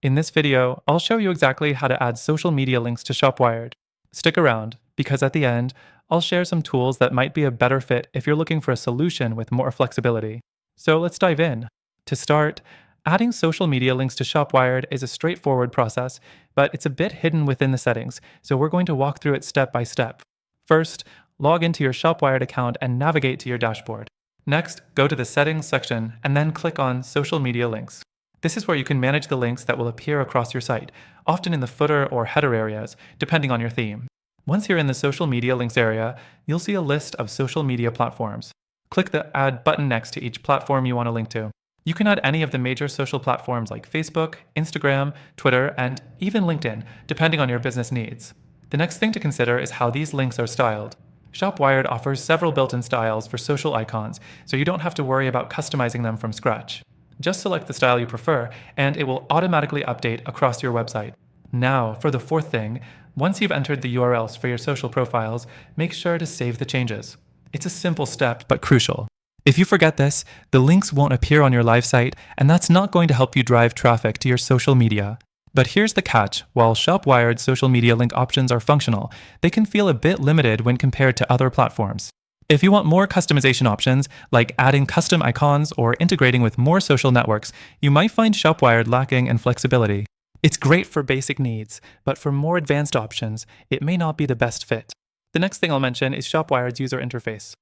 In this video, I'll show you exactly how to add social media links to ShopWired. Stick around, because at the end, I'll share some tools that might be a better fit if you're looking for a solution with more flexibility. So let's dive in. To start, adding social media links to ShopWired is a straightforward process, but it's a bit hidden within the settings, so we're going to walk through it step by step. First, log into your ShopWired account and navigate to your dashboard. Next, go to the Settings section and then click on Social Media Links. This is where you can manage the links that will appear across your site, often in the footer or header areas, depending on your theme. Once you're in the social media links area, you'll see a list of social media platforms. Click the Add button next to each platform you want to link to. You can add any of the major social platforms like Facebook, Instagram, Twitter, and even LinkedIn, depending on your business needs. The next thing to consider is how these links are styled. ShopWired offers several built-in styles for social icons, so you don't have to worry about customizing them from scratch. Just select the style you prefer, and it will automatically update across your website. Now, for the fourth thing, once you've entered the URLs for your social profiles, make sure to save the changes. It's a simple step, but crucial. If you forget this, the links won't appear on your live site, and that's not going to help you drive traffic to your social media. But here's the catch: while ShopWired's social media link options are functional, they can feel a bit limited when compared to other platforms. If you want more customization options, like adding custom icons or integrating with more social networks, you might find ShopWired lacking in flexibility. It's great for basic needs, but for more advanced options, it may not be the best fit. The next thing I'll mention is ShopWired's user interface.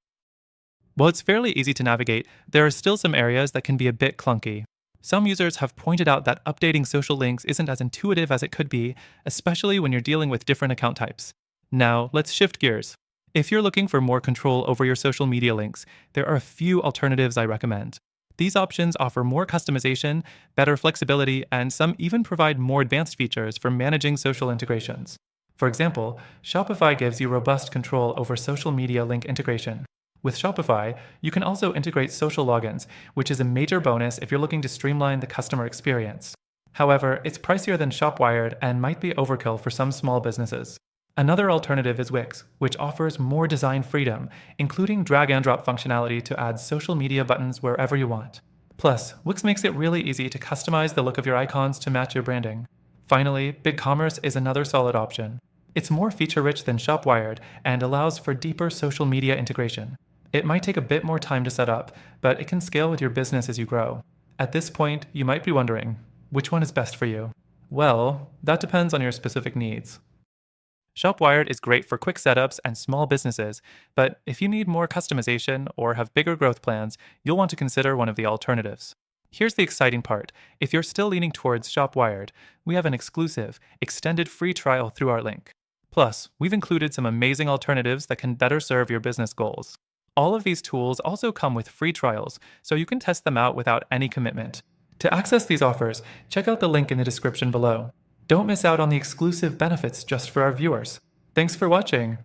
While it's fairly easy to navigate, there are still some areas that can be a bit clunky. Some users have pointed out that updating social links isn't as intuitive as it could be, especially when you're dealing with different account types. Now, let's shift gears. If you're looking for more control over your social media links, there are a few alternatives I recommend. These options offer more customization, better flexibility, and some even provide more advanced features for managing social integrations. For example, Shopify gives you robust control over social media link integration. With Shopify, you can also integrate social logins, which is a major bonus if you're looking to streamline the customer experience. However, it's pricier than ShopWired and might be overkill for some small businesses. Another alternative is Wix, which offers more design freedom, including drag-and-drop functionality to add social media buttons wherever you want. Plus, Wix makes it really easy to customize the look of your icons to match your branding. Finally, BigCommerce is another solid option. It's more feature-rich than ShopWired and allows for deeper social media integration. It might take a bit more time to set up, but it can scale with your business as you grow. At this point, you might be wondering, which one is best for you? Well, that depends on your specific needs. ShopWired is great for quick setups and small businesses, but if you need more customization or have bigger growth plans, you'll want to consider one of the alternatives. Here's the exciting part. If you're still leaning towards ShopWired, we have an exclusive, extended free trial through our link. Plus, we've included some amazing alternatives that can better serve your business goals. All of these tools also come with free trials, so you can test them out without any commitment. To access these offers, check out the link in the description below. Don't miss out on the exclusive benefits just for our viewers. Thanks for watching.